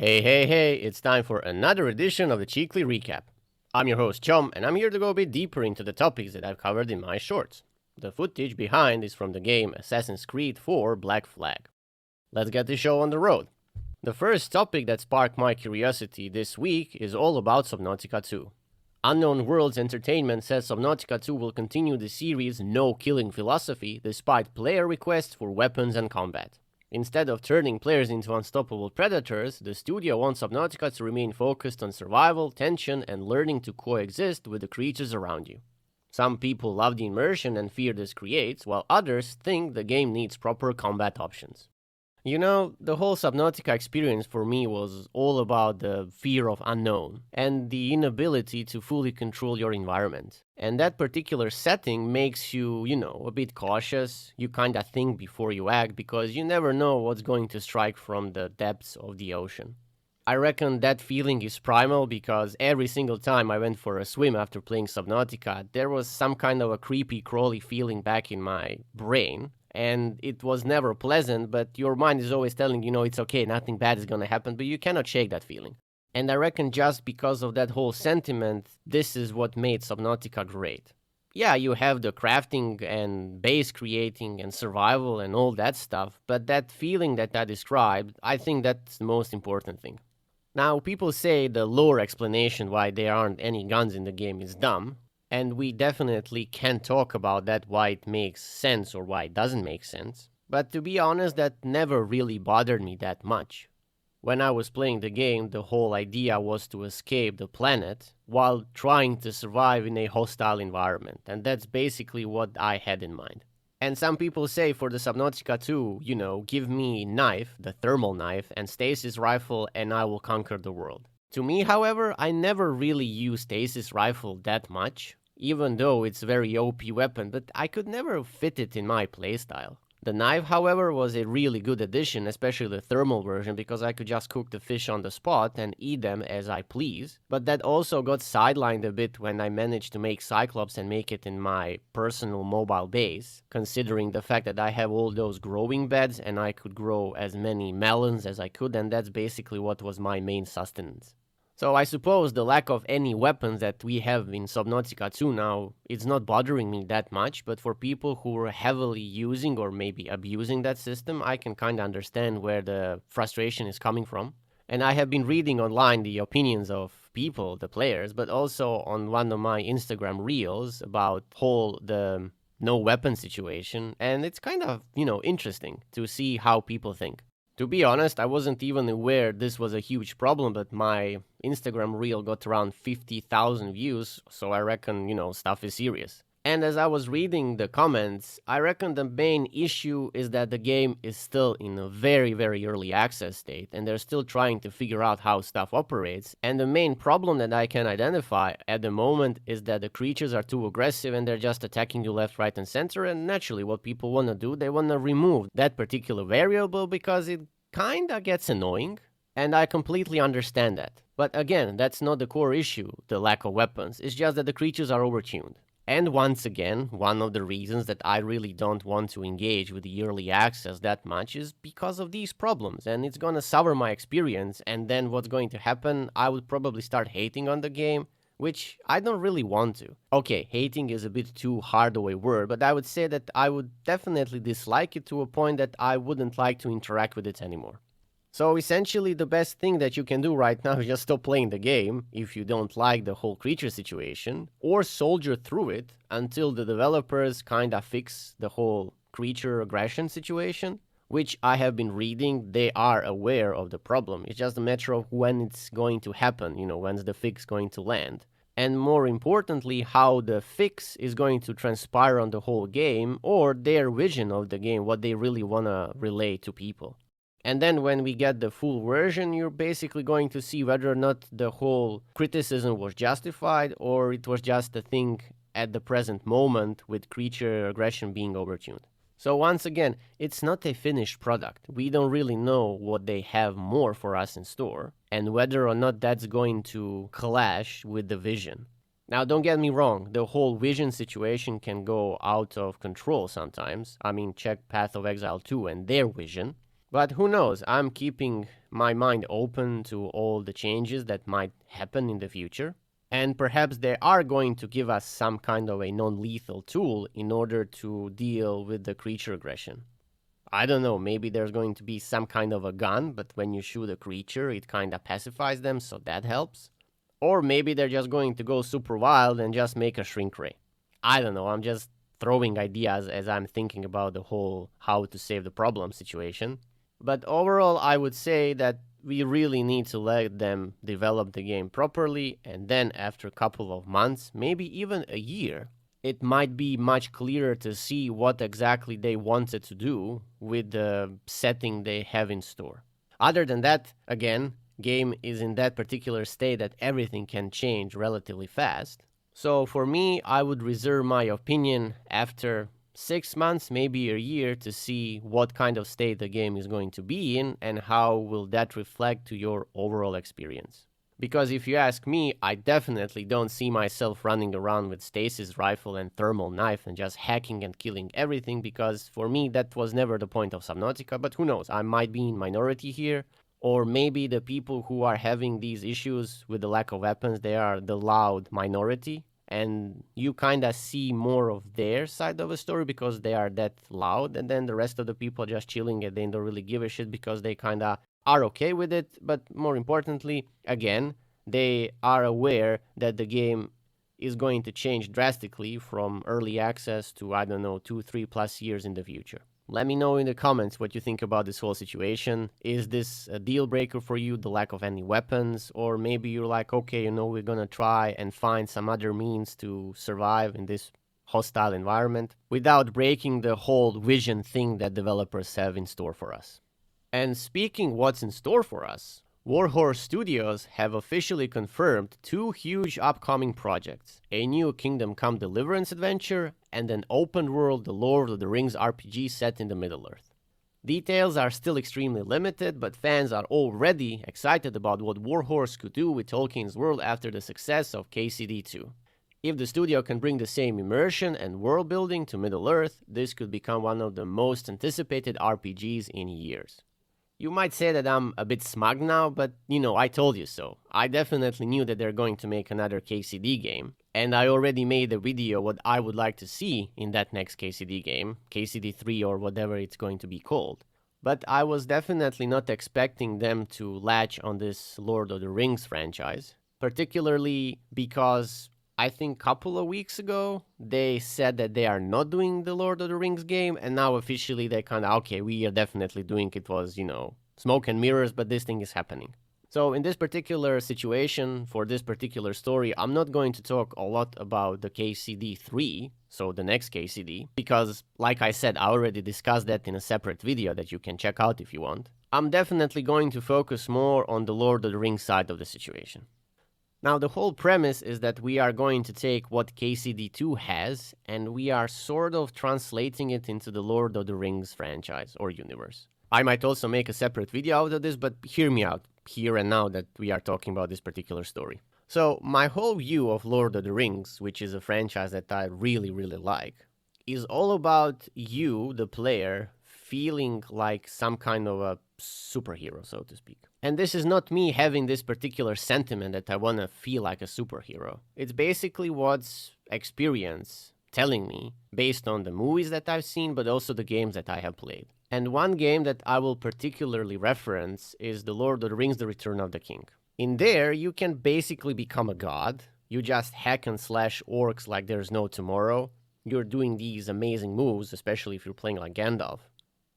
Hey, it's time for another edition of the Cseekly Recap. I'm your host Csomm, and I'm here to go a bit deeper into the topics that I've covered in my shorts. The footage behind is from the game Assassin's Creed 4 Black Flag. Let's get the show on the road. The first topic that sparked my curiosity this week is all about Subnautica 2. Unknown Worlds Entertainment says Subnautica 2 will continue the series' no-killing philosophy despite player requests for weapons and combat. Instead of turning players into unstoppable predators, the studio wants Subnautica to remain focused on survival, tension, and learning to coexist with the creatures around you. Some people love the immersion and fear this creates, while others think the game needs proper combat options. You know, the whole Subnautica experience for me was all about the fear of unknown and the inability to fully control your environment. And that particular setting makes you, a bit cautious. You kinda think before you act because you never know what's going to strike from the depths of the ocean. I reckon that feeling is primal because every single time I went for a swim after playing Subnautica, there was some kind of a creepy, crawly feeling back in my brain. And it was never pleasant, but your mind is always telling you, it's okay, nothing bad is gonna happen, but you cannot shake that feeling. And I reckon just because of that whole sentiment, this is what made Subnautica great. Yeah, you have the crafting and base creating and survival and all that stuff, but that feeling that I described, I think that's the most important thing. Now, people say the lore explanation why there aren't any guns in the game is dumb, and we definitely can talk about that, why it makes sense or why it doesn't make sense. But to be honest, that never really bothered me that much. When I was playing the game, the whole idea was to escape the planet while trying to survive in a hostile environment. And that's basically what I had in mind. And some people say for the Subnautica 2, give me knife, the thermal knife, and stasis rifle, and I will conquer the world. To me, however, I never really used stasis rifle that much. Even though it's a very OP weapon, but I could never fit it in my playstyle. The knife, however, was a really good addition, especially the thermal version, because I could just cook the fish on the spot and eat them as I please. But that also got sidelined a bit when I managed to make Cyclops and make it in my personal mobile base, considering the fact that I have all those growing beds and I could grow as many melons as I could, and that's basically what was my main sustenance. So I suppose the lack of any weapons that we have in Subnautica 2 now, it's not bothering me that much, but for people who are heavily using or maybe abusing that system, I can kinda understand where the frustration is coming from. And I have been reading online the opinions of people, the players, but also on one of my Instagram reels about the no weapon situation, and it's kind of, interesting to see how people think. To be honest, I wasn't even aware this was a huge problem, but my Instagram reel got around 50,000 views, so I reckon, stuff is serious. And as I was reading the comments, I reckon the main issue is that the game is still in a very, very early access state, and they're still trying to figure out how stuff operates. And the main problem that I can identify at the moment is that the creatures are too aggressive and they're just attacking you left, right, and center. And naturally, what people want to do, they want to remove that particular variable because it kinda gets annoying. And I completely understand that. But again, that's not the core issue, the lack of weapons. It's just that the creatures are overtuned. And once again, one of the reasons that I really don't want to engage with the early access that much is because of these problems, and it's gonna sour my experience, and then what's going to happen, I would probably start hating on the game, which I don't really want to. Okay, hating is a bit too hard of a word, but I would say that I would definitely dislike it to a point that I wouldn't like to interact with it anymore. So essentially the best thing that you can do right now is just stop playing the game if you don't like the whole creature situation, or soldier through it until the developers kinda fix the whole creature aggression situation, which I have been reading, they are aware of the problem. It's just a matter of when it's going to happen, when's the fix going to land. And more importantly, how the fix is going to transpire on the whole game, or their vision of the game, what they really wanna relay to people. And then when we get the full version, you're basically going to see whether or not the whole criticism was justified or it was just a thing at the present moment with creature aggression being overtuned. So once again, it's not a finished product. We don't really know what they have more for us in store and whether or not that's going to clash with the vision. Now, don't get me wrong, the whole vision situation can go out of control sometimes. I mean, check Path of Exile 2 and their vision. But who knows, I'm keeping my mind open to all the changes that might happen in the future. And perhaps they are going to give us some kind of a non-lethal tool in order to deal with the creature aggression. I don't know, maybe there's going to be some kind of a gun, but when you shoot a creature, it kind of pacifies them, so that helps. Or maybe they're just going to go super wild and just make a shrink ray. I don't know, I'm just throwing ideas as I'm thinking about the whole how to save the problem situation. But overall, I would say that we really need to let them develop the game properly, and then after a couple of months, maybe even a year, it might be much clearer to see what exactly they wanted to do with the setting they have in store. Other than that, again, game is in that particular state that everything can change relatively fast. So for me, I would reserve my opinion after 6 months, maybe a year, to see what kind of state the game is going to be in and how will that reflect to your overall experience. Because if you ask me, I definitely don't see myself running around with stasis rifle and thermal knife and just hacking and killing everything, because for me that was never the point of Subnautica, but who knows, I might be in minority here, or maybe the people who are having these issues with the lack of weapons, they are the loud minority, and you kind of see more of their side of the story because they are that loud, and then the rest of the people are just chilling and they don't really give a shit because they kind of are okay with it, but more importantly, again, they are aware that the game is going to change drastically from early access to, I don't know, 2-3+ years in the future. Let me know in the comments what you think about this whole situation. Is this a deal breaker for you, the lack of any weapons? Or maybe you're like, okay, we're gonna try and find some other means to survive in this hostile environment without breaking the whole vision thing that developers have in store for us. And speaking what's in store for us, Warhorse Studios have officially confirmed 2 huge upcoming projects, a new Kingdom Come Deliverance adventure and an open-world The Lord of the Rings RPG set in the Middle-earth. Details are still extremely limited, but fans are already excited about what Warhorse could do with Tolkien's world after the success of KCD2. If the studio can bring the same immersion and world building to Middle-earth, this could become one of the most anticipated RPGs in years. You might say that I'm a bit smug now, but I told you so. I definitely knew that they're going to make another KCD game, and I already made a video what I would like to see in that next KCD game, KCD3 or whatever it's going to be called. But I was definitely not expecting them to latch on this Lord of the Rings franchise, particularly because I think a couple of weeks ago, they said that they are not doing the Lord of the Rings game, and now officially they kind of, okay, we are definitely doing it. Was, smoke and mirrors, but this thing is happening. So in this particular situation, for this particular story, I'm not going to talk a lot about the KCD3, so the next KCD, because like I said, I already discussed that in a separate video that you can check out if you want. I'm definitely going to focus more on the Lord of the Rings side of the situation. Now, the whole premise is that we are going to take what KCD2 has, and we are sort of translating it into the Lord of the Rings franchise or universe. I might also make a separate video out of this, but hear me out, here and now that we are talking about this particular story. So, my whole view of Lord of the Rings, which is a franchise that I really, really like, is all about you, the player, feeling like some kind of a superhero, so to speak. And this is not me having this particular sentiment that I want to feel like a superhero. It's basically what's experience telling me based on the movies that I've seen, but also the games that I have played. And one game that I will particularly reference is The Lord of the Rings: The Return of the King. In there, you can basically become a god. You just hack and slash orcs like there's no tomorrow. You're doing these amazing moves, especially if you're playing like Gandalf.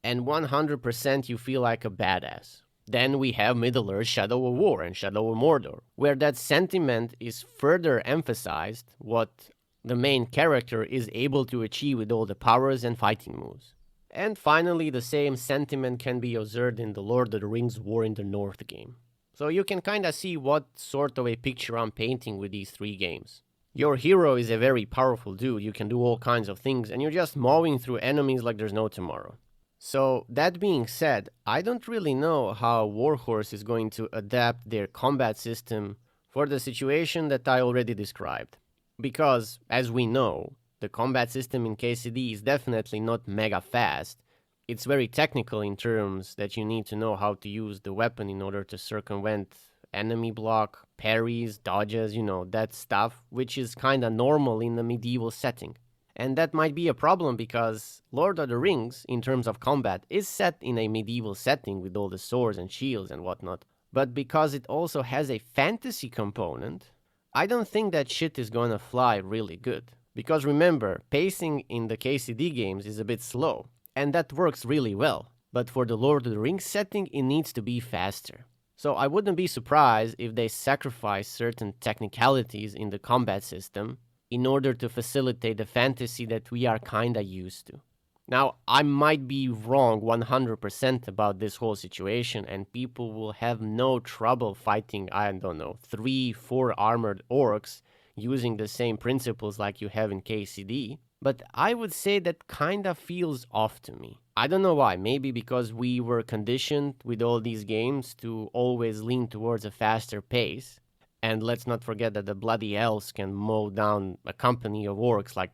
And 100% you feel like a badass. Then we have Middle-earth Shadow of War and Shadow of Mordor, where that sentiment is further emphasized, what the main character is able to achieve with all the powers and fighting moves. And finally, the same sentiment can be observed in the Lord of the Rings War in the North game. So you can kinda see what sort of a picture I'm painting with these 3 games. Your hero is a very powerful dude, you can do all kinds of things, and you're just mowing through enemies like there's no tomorrow. So, that being said, I don't really know how Warhorse is going to adapt their combat system for the situation that I already described. Because, as we know, the combat system in KCD is definitely not mega fast, It's very technical in terms that you need to know how to use the weapon in order to circumvent enemy block, parries, dodges, that stuff, which is kinda normal in a medieval setting. And that might be a problem because Lord of the Rings, in terms of combat, is set in a medieval setting with all the swords and shields and whatnot. But because it also has a fantasy component, I don't think that shit is gonna fly really good. Because remember, pacing in the KCD games is a bit slow, and that works really well. But for the Lord of the Rings setting, it needs to be faster. So I wouldn't be surprised if they sacrifice certain technicalities in the combat system in order to facilitate the fantasy that we are kinda used to. Now, I might be wrong 100% about this whole situation, and people will have no trouble fighting, 3, 4 armored orcs using the same principles like you have in KCD, but I would say that kinda feels off to me. I don't know why, maybe because we were conditioned with all these games to always lean towards a faster pace. And let's not forget that the bloody elves can mow down a company of orcs like,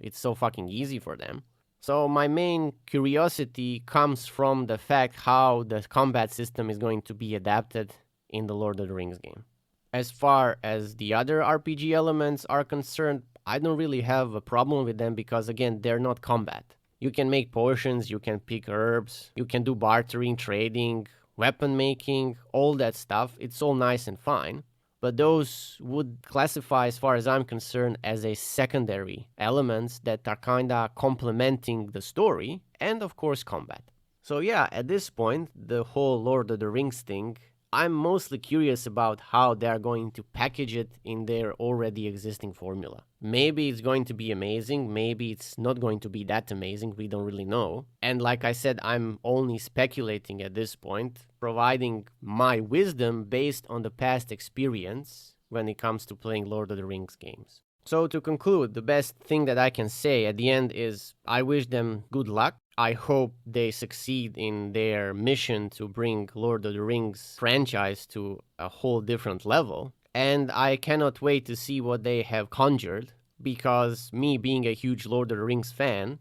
it's so fucking easy for them. So my main curiosity comes from the fact how the combat system is going to be adapted in the Lord of the Rings game. As far as the other RPG elements are concerned, I don't really have a problem with them because, again, they're not combat. You can make potions, you can pick herbs, you can do bartering, trading, weapon making, all that stuff. It's all nice and fine. But those would classify, as far as I'm concerned, as a secondary elements that are kinda complementing the story and, of course, combat. So yeah, at this point, the whole Lord of the Rings thing, I'm mostly curious about how they're going to package it in their already existing formula. Maybe it's going to be amazing, maybe it's not going to be that amazing, we don't really know. And like I said, I'm only speculating at this point, providing my wisdom based on the past experience when it comes to playing Lord of the Rings games. So to conclude, the best thing that I can say at the end is I wish them good luck. I hope they succeed in their mission to bring Lord of the Rings franchise to a whole different level. And I cannot wait to see what they have conjured, because me being a huge Lord of the Rings fan,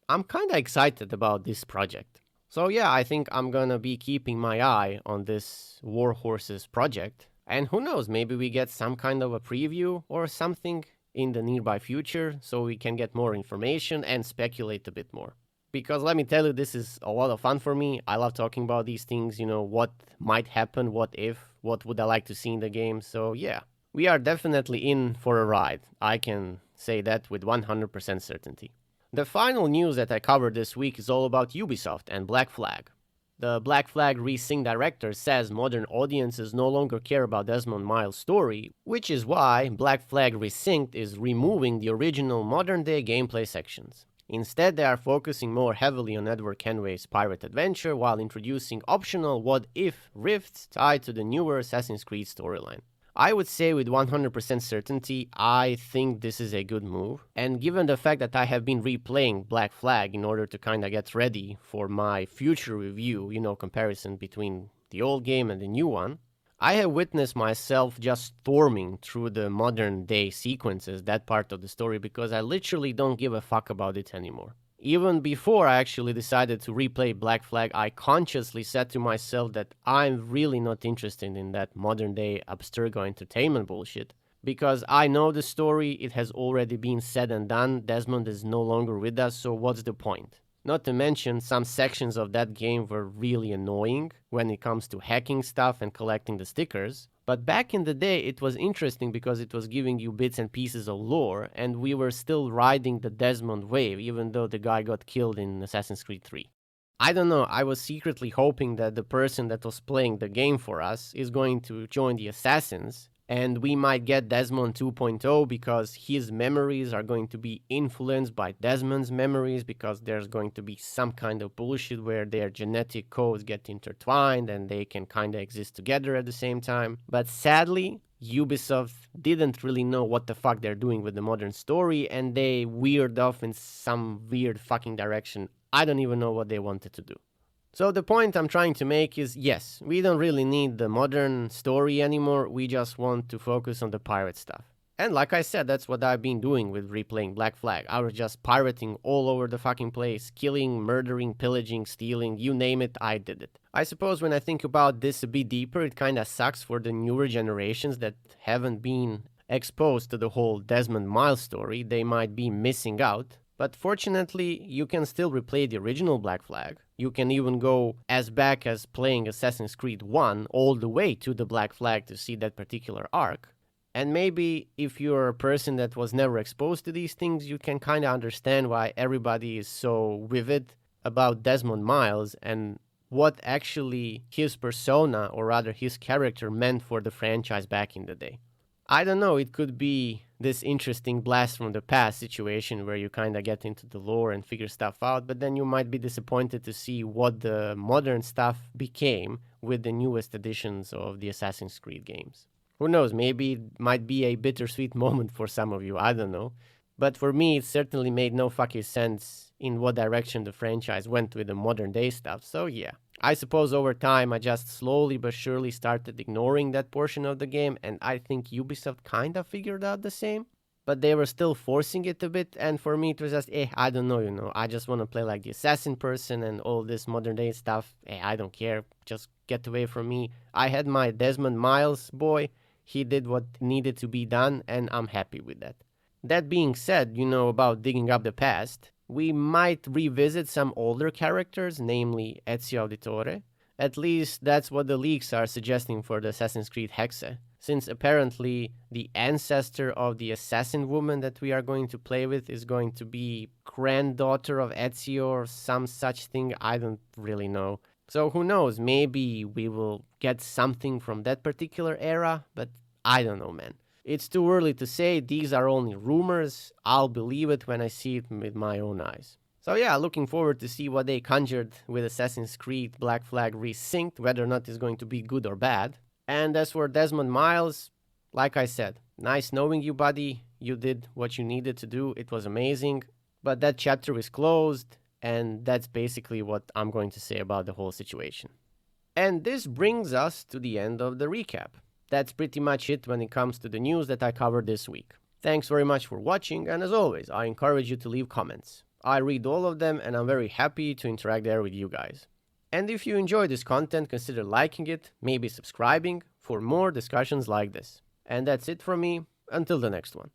I'm kinda excited about this project. So yeah, I think I'm gonna be keeping my eye on this Warhorses project. And who knows, maybe we get some kind of a preview or something in the nearby future so we can get more information and speculate a bit more. Because let me tell you, this is a lot of fun for me. I love talking about these things, what might happen, what if, what would I like to see in the game. So yeah, we are definitely in for a ride. I can say that with 100% certainty. The final news that I covered this week is all about Ubisoft and Black Flag. The Black Flag Resynced director says modern audiences no longer care about Desmond Miles' story, which is why Black Flag Resynced is removing the original modern-day gameplay sections. Instead, they are focusing more heavily on Edward Kenway's pirate adventure while introducing optional what-if rifts tied to the newer Assassin's Creed storyline. I would say with 100% certainty, I think this is a good move. And given the fact that I have been replaying Black Flag in order to kinda get ready for my future review, comparison between the old game and the new one, I have witnessed myself just storming through the modern day sequences, that part of the story, because I literally don't give a fuck about it anymore. Even before I actually decided to replay Black Flag, I consciously said to myself that I'm really not interested in that modern day Abstergo entertainment bullshit. Because I know the story, it has already been said and done, Desmond is no longer with us, so what's the point? Not to mention, some sections of that game were really annoying when it comes to hacking stuff and collecting the stickers. But back in the day, it was interesting because it was giving you bits and pieces of lore, and we were still riding the Desmond wave, even though the guy got killed in Assassin's Creed 3. I don't know, I was secretly hoping that the person that was playing the game for us is going to join the Assassins, and we might get Desmond 2.0 because his memories are going to be influenced by Desmond's memories, because there's going to be some kind of bullshit where their genetic codes get intertwined and they can kind of exist together at the same time. But sadly, Ubisoft didn't really know what the fuck they're doing with the modern story, and they veered off in some weird fucking direction. I don't even know what they wanted to do. So the point I'm trying to make is, yes, we don't really need the modern story anymore, we just want to focus on the pirate stuff. And like I said, that's what I've been doing with replaying Black Flag. I was just pirating all over the fucking place, killing, murdering, pillaging, stealing, you name it, I did it. I suppose when I think about this a bit deeper, it kinda sucks for the newer generations that haven't been exposed to the whole Desmond Miles story. They might be missing out. But fortunately, you can still replay the original Black Flag. You can even go as back as playing Assassin's Creed 1 all the way to the Black Flag to see that particular arc. And maybe if you're a person that was never exposed to these things, you can kind of understand why everybody is so vivid about Desmond Miles and what actually his persona, or rather his character, meant for the franchise back in the day. I don't know, it could be this interesting blast from the past situation where you kind of get into the lore and figure stuff out, but then you might be disappointed to see what the modern stuff became with the newest editions of the Assassin's Creed games. Who knows, maybe it might be a bittersweet moment for some of you, I don't know. But for me, it certainly made no fucking sense in what direction the franchise went with the modern day stuff, so yeah. I suppose over time I just slowly but surely started ignoring that portion of the game, and I think Ubisoft kinda figured out the same. But they were still forcing it a bit, and for me it was just, I don't know, I just wanna play like the assassin person and all this modern day stuff. I don't care, just get away from me. I had my Desmond Miles boy. He did what needed to be done, and I'm happy with that. That being said, about digging up the past, we might revisit some older characters, namely Ezio Auditore. At least that's what the leaks are suggesting for the Assassin's Creed Hexe, since apparently the ancestor of the assassin woman that we are going to play with is going to be granddaughter of Ezio or some such thing, I don't really know. So who knows, maybe we will get something from that particular era, but I don't know, man. It's too early to say, these are only rumors. I'll believe it when I see it with my own eyes. So yeah, looking forward to see what they conjured with Assassin's Creed Black Flag Resynced, whether or not it's going to be good or bad. And as for Desmond Miles, like I said, nice knowing you, buddy. You did what you needed to do, it was amazing. But that chapter is closed, and that's basically what I'm going to say about the whole situation. And this brings us to the end of the recap. That's pretty much it when it comes to the news that I covered this week. Thanks very much for watching, and as always, I encourage you to leave comments. I read all of them, and I'm very happy to interact there with you guys. And if you enjoy this content, consider liking it, maybe subscribing, for more discussions like this. And that's it from me, until the next one.